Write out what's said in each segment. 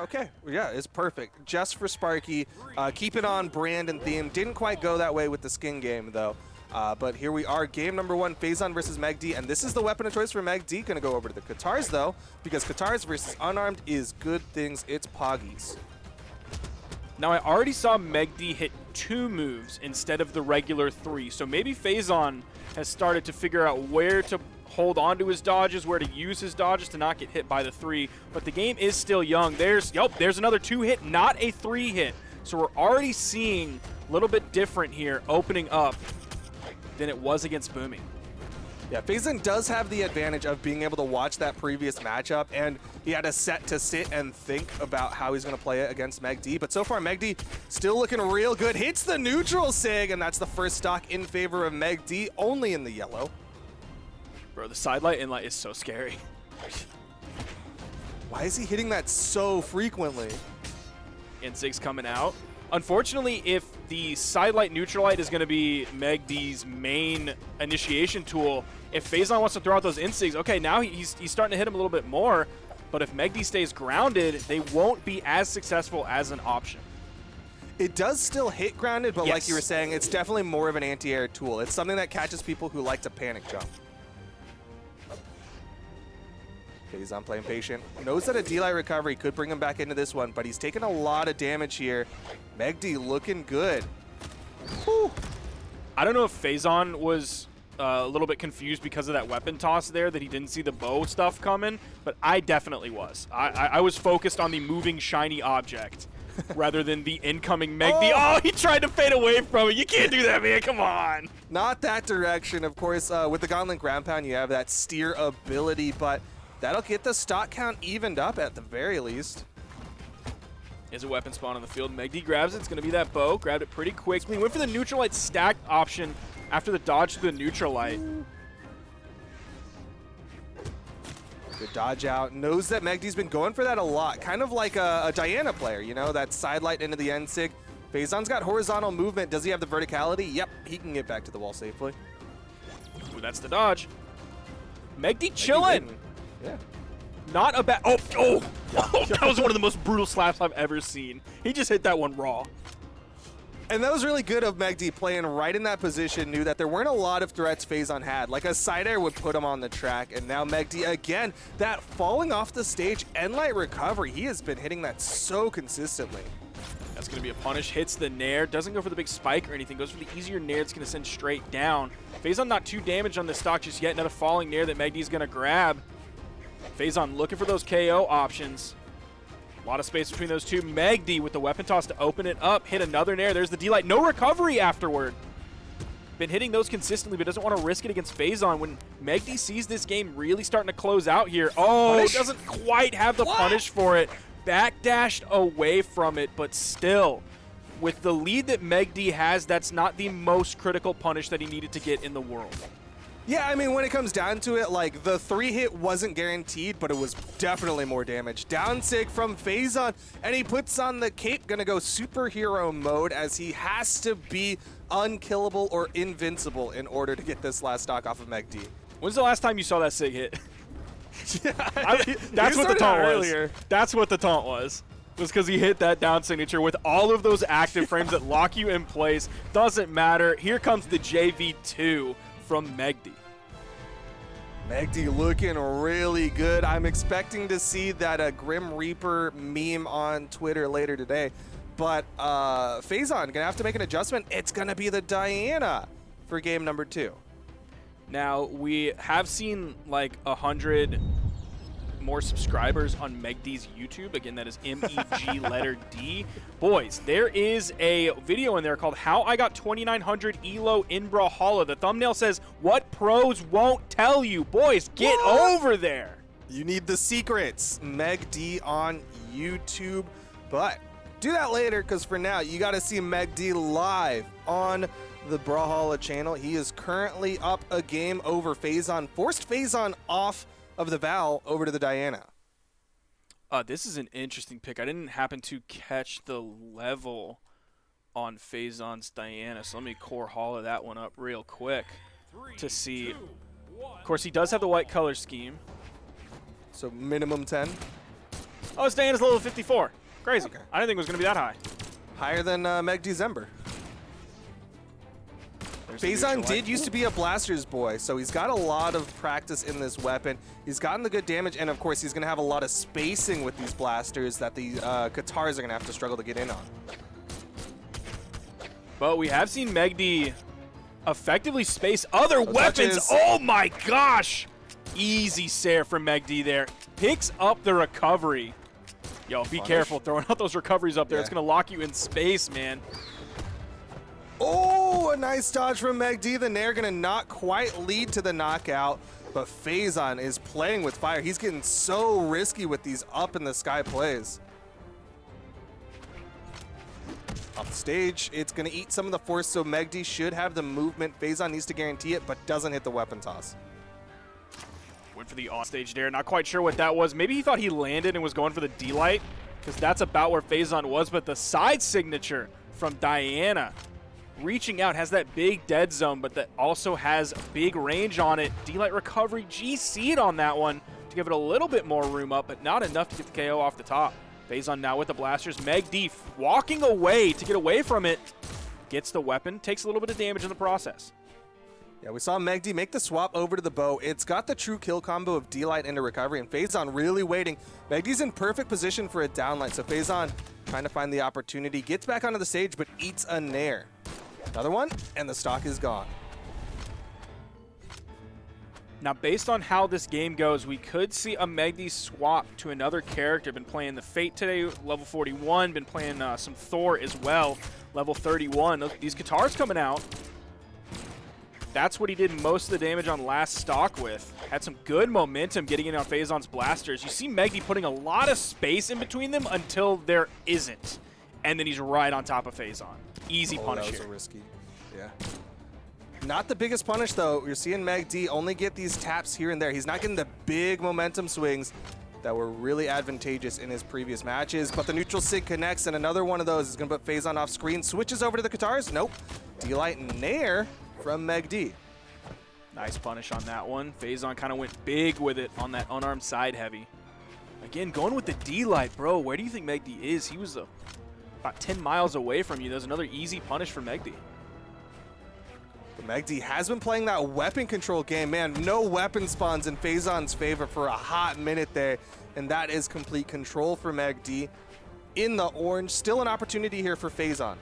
Okay, yeah, it's perfect. Just for Sparky. Keep it on brand and theme. Didn't quite go that way with the skin game, though. But here we are, game number 1, Phazon versus megD, and this is the weapon of choice for megD. Gonna go over to the Katars, though, because Katars versus unarmed is good things. It's Poggies. Now, I already saw megD hit 2 moves instead of the regular 3, so maybe Phazon has started to figure out where to hold on to his dodges, where to use his dodges to not get hit by the 3, but the game is still young. There's another 2-hit, not a 3-hit. So we're already seeing a little bit different here, opening up than it was against Booming. Yeah, Phazon does have the advantage of being able to watch that previous matchup, and he had a set to sit and think about how he's going to play it against megD. But so far, megD still looking real good. Hits the neutral sig, and that's the first stock in favor of megD, only in the yellow. Bro, the sidelight inlight is so scary. Why is he hitting that so frequently? N6 coming out. Unfortunately, if the sidelight neutralite is going to be megD's main initiation tool, if Phazon wants to throw out those instigs, okay, now he's starting to hit him a little bit more. But if megD stays grounded, they won't be as successful as an option. It does still hit grounded, but yes, like you were saying, it's definitely more of an anti-air tool. It's something that catches people who like to panic jump. Phazon playing patient. Knows that a D-Light recovery could bring him back into this one, but he's taking a lot of damage here. megD looking good. Whew. I don't know if Phazon was a little bit confused because of that weapon toss there, that he didn't see the bow stuff coming, but I definitely was. I was focused on the moving shiny object rather than the incoming megD. Oh, he tried to fade away from it. You can't do that, man. Come on. Not that direction. Of course, with the Gauntlet Ground Pound, you have that steer ability, but that'll get the stock count evened up at the very least. Is a weapon spawn on the field. megD grabs it. It's going to be that bow. Grabbed it pretty quick. He went for the neutralite stacked option after the dodge to the neutralite. Good dodge out. Knows that megD's been going for that a lot. Kind of like a Diana player, you know, that sidelight into the end sig. Phazon's got horizontal movement. Does he have the verticality? Yep, he can get back to the wall safely. Ooh, that's the dodge. megD chilling. Yeah. Not a bad. Oh, that was one of the most brutal slaps I've ever seen. He just hit that one raw. And that was really good of megD playing right in that position, knew that there weren't a lot of threats Phazon had. Like a side air would put him on the track, and now megD, again, that falling off the stage, end-light recovery, he has been hitting that so consistently. That's going to be a punish, hits the nair, doesn't go for the big spike or anything, goes for the easier nair, it's going to send straight down. Phazon not too damaged on this stock just yet, another falling nair that megD's going to grab. Phazon looking for those KO options. A lot of space between those two. megD with the weapon toss to open it up. Hit another nair. There's the D-Light. No recovery afterward. Been hitting those consistently, but doesn't want to risk it against Phazon. When megD sees this game really starting to close out here. Oh, punish. Doesn't quite have the punish for it. Backdashed away from it, but still. With the lead that megD has, that's not the most critical punish that he needed to get in the world. Yeah, I mean, when it comes down to it, like, the 3-hit wasn't guaranteed, but it was definitely more damage. Down sig from Phazon, and he puts on the cape, gonna go superhero mode, as he has to be unkillable or invincible in order to get this last stock off of megD. When's the last time you saw that sig hit? That's what the taunt was. That's what the taunt was. Was because he hit that down signature with all of those active frames that lock you in place. Doesn't matter. Here comes the JV2 from megD. megD looking really good. I'm expecting to see that Grim Reaper meme on Twitter later today. But Phazon gonna have to make an adjustment. It's gonna be the Diana for game number 2. Now, we have seen like 100 more subscribers on megD's YouTube. Again, that is MEG letter D. Boys, there is a video in there called How I Got 2900 Elo in Brawlhalla. The thumbnail says, what pros won't tell you. Boys, get over there. You need the secrets. megD on YouTube. But do that later, because for now, you got to see megD live on the Brawlhalla channel. He is currently up a game over Phazon. Forced Phazon off of the Val over to the Diana. This is an interesting pick. I didn't happen to catch the level on Phazon's Diana, so let me Brawlhalla that one up real quick to see. Of course, he does have the white color scheme. So minimum 10. Oh, Diana's level 54. Crazy. Okay. I didn't think it was going to be that high. Higher than megD's Ember. Phazon did used to be a Blaster's boy, so he's got a lot of practice in this weapon. He's gotten the good damage, and of course, he's going to have a lot of spacing with these blasters that the Katars are going to have to struggle to get in on. But we have seen megD effectively space other weapons. Touches. Oh my gosh! Easy Sair from megD there. Picks up the recovery. Yo, be careful throwing out those recoveries up there. Yeah. It's going to lock you in space, man. Oh, a nice dodge from megD. The Nair going to not quite lead to the knockout, but Phazon is playing with fire. He's getting so risky with these up-in-the-sky plays. Off the stage, it's going to eat some of the force, so megD should have the movement. Phazon needs to guarantee it, but doesn't hit the weapon toss. Went for the on-stage dare. Not quite sure what that was. Maybe he thought he landed and was going for the D-Light, because that's about where Phazon was, but the side signature from Diana reaching out, has that big dead zone, but that also has big range on it. D-Light recovery, GC'd on that one to give it a little bit more room up, but not enough to get the KO off the top. Phazon now with the blasters. megD walking away to get away from it. Gets the weapon, takes a little bit of damage in the process. Yeah, we saw megD make the swap over to the bow. It's got the true kill combo of D-Light into recovery, and Phazon really waiting. megD's in perfect position for a downlight, so Phazon trying to find the opportunity. Gets back onto the stage, but eats a Nair. Another one, and the stock is gone. Now, based on how this game goes, we could see a megD swap to another character. Been playing the Fate today, level 41. Been playing some Thor as well, level 31. These Katars coming out. That's what he did most of the damage on last stock with. Had some good momentum getting in on Phazon's blasters. You see megD putting a lot of space in between them until there isn't. And then he's right on top of Phazon. Easy punish that was here. risky. Yeah. Not the biggest punish, though. You're seeing megD only get these taps here and there. He's not getting the big momentum swings that were really advantageous in his previous matches. But the neutral sig connects, and another one of those is going to put Phazon off screen. Switches over to the Katars. Nope. D-Light Nair from megD. Nice punish on that one. Phazon kind of went big with it on that unarmed side heavy. Again, going with the D-Light, bro. Where do you think megD is? He was about 10 miles away from you. There's another easy punish for megD. megD has been playing that weapon control game. Man, no weapon spawns in Phazon's favor for a hot minute there, and that is complete control for megD. In the orange, still an opportunity here for Phazon.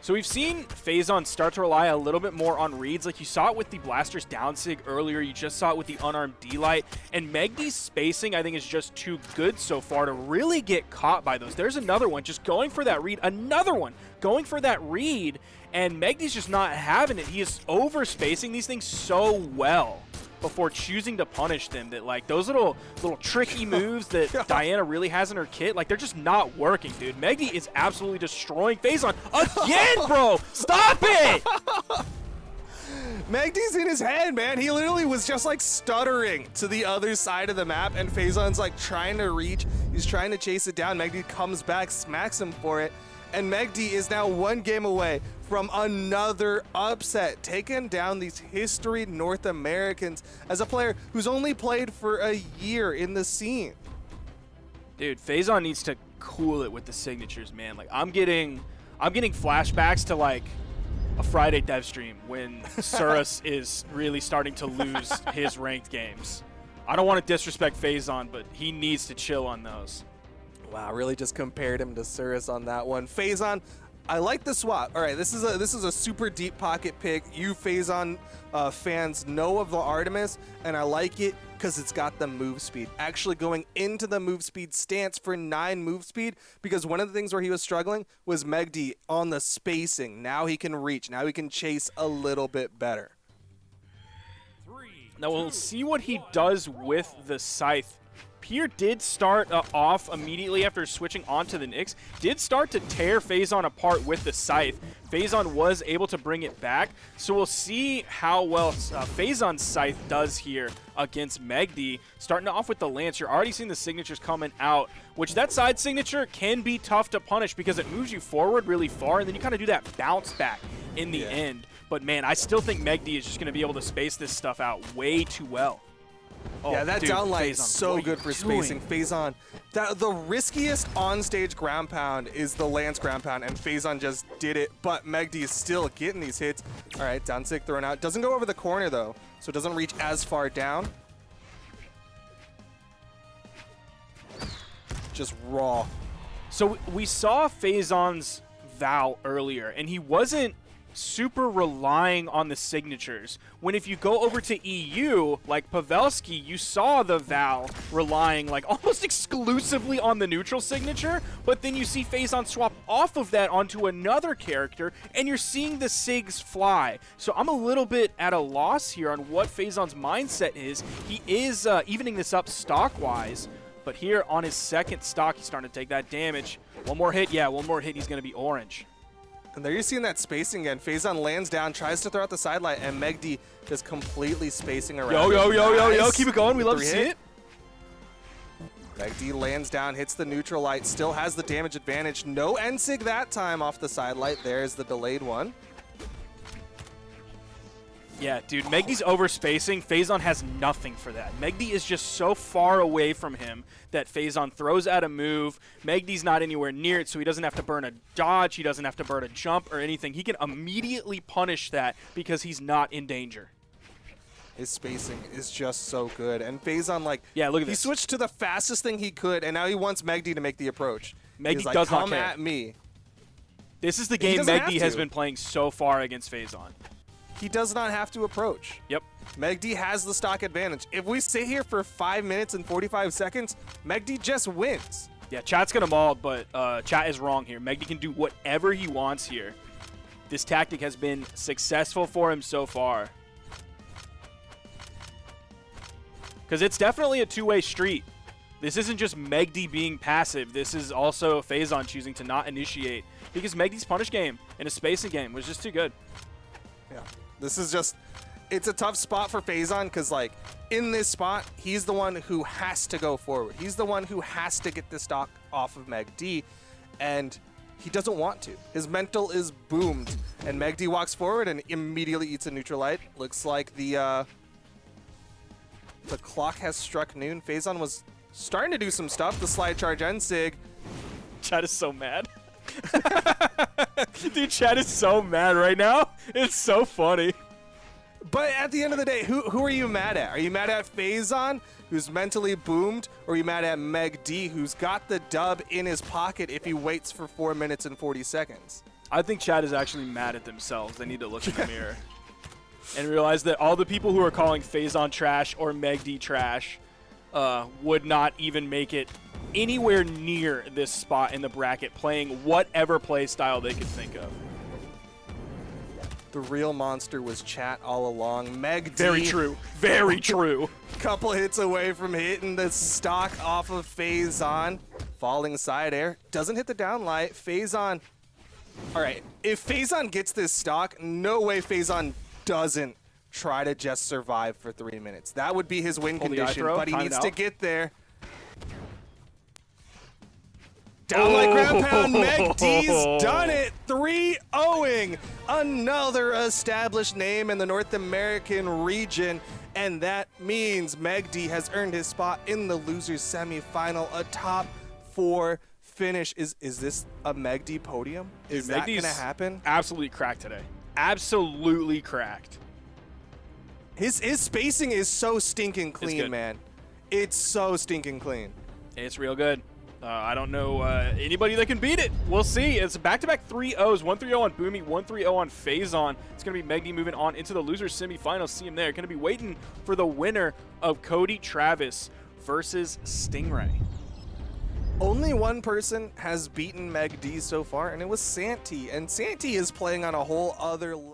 So we've seen Phazon start to rely a little bit more on reads. Like you saw it with the Blaster's down sig earlier. You just saw it with the unarmed D-Light. And megD's spacing, I think, is just too good so far to really get caught by those. There's another one just going for that read. Another one going for that read. And megD's just not having it. He is over-spacing these things so well before choosing to punish them, that like those little tricky moves that Diana really has in her kit, like they're just not working, dude. megD is absolutely destroying Phazon again, bro. Stop it. megD's in his head, man. He literally was just like stuttering to the other side of the map, and Phazon's like trying to reach. He's trying to chase it down. megD comes back, smacks him for it, and megD is now one game away from another upset, taking down these history North Americans as a player who's only played for a year in the scene. Dude, Phazon needs to cool it with the signatures, man. Like I'm getting flashbacks to like a Friday dev stream when Surus is really starting to lose his ranked games. I don't want to disrespect Phazon, but he needs to chill on those. Wow, really just compared him to Surus on that one. Phazon, I like the swap. All right, this is a super deep pocket pick. You Phazon fans know of the Artemis, and I like it because it's got the move speed. Actually going into the move speed stance for 9 move speed, because one of the things where he was struggling was megD on the spacing. Now he can reach. Now he can chase a little bit better. Now we'll see what he does with the Scythe. Pierre did start off immediately after switching onto the Nyx, did start to tear Phazon apart with the Scythe. Phazon was able to bring it back, so we'll see how well Phazon's Scythe does here against megD. Starting off with the Lance, you're already seeing the signatures coming out, which that side signature can be tough to punish because it moves you forward really far, and then you kind of do that bounce back in the end. But man, I still think megD is just going to be able to space this stuff out way too well. Oh, yeah, that dude, down light is Phazon, so what are good you for doing? spacing. Phazon, the riskiest on-stage ground pound is the Lance ground pound, and Phazon just did it, but megD is still getting these hits. All right, down sick thrown out. Doesn't go over the corner, though, so it doesn't reach as far down. Just raw. So we saw Phazon's Val earlier, and he wasn't super relying on the signatures. When if you go over to EU, like Pavelski, you saw the Val relying like almost exclusively on the neutral signature, but then you see Phazon swap off of that onto another character, and you're seeing the Sigs fly. So I'm a little bit at a loss here on what Phazon's mindset is. He is evening this up stock-wise, but here on his second stock, he's starting to take that damage. One more hit, yeah, one more hit, he's going to be orange. And there you're seeing that spacing again. Phazon lands down, tries to throw out the sidelight, and megD just completely spacing around. Yo, keep it going. We love to see Three-hit. it. megD lands down, hits the neutral light, still has the damage advantage. No N-Sig that time off the sidelight. There's the delayed one. Yeah, dude, megD's overspacing. Phazon has nothing for that. megD is just so far away from him that Phazon throws out a move. megD's not anywhere near it, so he doesn't have to burn a dodge. He doesn't have to burn a jump or anything. He can immediately punish that because he's not in danger. His spacing is just so good. And Phazon, like, yeah, look at he this. switched to the fastest thing he could, and now he wants megD to make the approach. megD He's like, does not come care. at me. This is the game doesn't have megD has to. been playing so far against Phazon. He does not have to approach. Yep. megD has the stock advantage. If we stay here for 5 minutes and 45 seconds, megD just wins. Yeah, chat's gonna maul, but chat is wrong here. megD can do whatever he wants here. This tactic has been successful for him so far. Because it's definitely a two-way street. This isn't just megD being passive. This is also Phazon choosing to not initiate. Because megD's punish game and his spacing game was just too good. Yeah. This is just, it's a tough spot for Phazon because, like, in this spot, he's the one who has to go forward. He's the one who has to get the stock off of megD, and he doesn't want to. His mental is boomed, and megD walks forward and immediately eats a neutral light. Looks like the clock has struck noon. Phazon was starting to do some stuff. The slide charge N-Sig. Chat is so mad. Dude, chat is so mad right now. It's so funny. But at the end of the day, who are you mad at? Are you mad at Phazon, who's mentally boomed, or are you mad at megD, who's got the dub in his pocket if he waits for 4 minutes and 40 seconds? I think chat is actually mad at themselves. They need to look in the mirror and realize that all the people who are calling Phazon trash or megD trash would not even make it anywhere near this spot in the bracket, playing whatever play style they could think of. The real monster was chat all along. megD. Very true. Very true. Couple hits away from hitting the stock off of Phazon. Falling side air. Doesn't hit the downlight. Phazon. All right. If Phazon gets this stock, no way Phazon doesn't try to just survive for 3 minutes. That would be his win Hold the condition, eye throw, but he time it needs to out. get there. Downlight ground pound, megD's done it. 3-0ing another established name in the North American region, and that means megD has earned his spot in the losers semifinal, a top 4 finish. Is this a megD podium? Is that megD's gonna happen? Absolutely cracked today. Absolutely cracked. His spacing is so stinking clean, good. man. It's so stinking clean. It's real good. I don't know anybody that can beat it. We'll see. It's back-to-back 3-0s. 1-3-0 on Boomy, 1-3-0 on Phazon. It's going to be megD moving on into the losers semifinals. See him there. Going to be waiting for the winner of Cody Travis versus Stingray. Only one person has beaten megD so far, and it was Santi. And Santi is playing on a whole other level.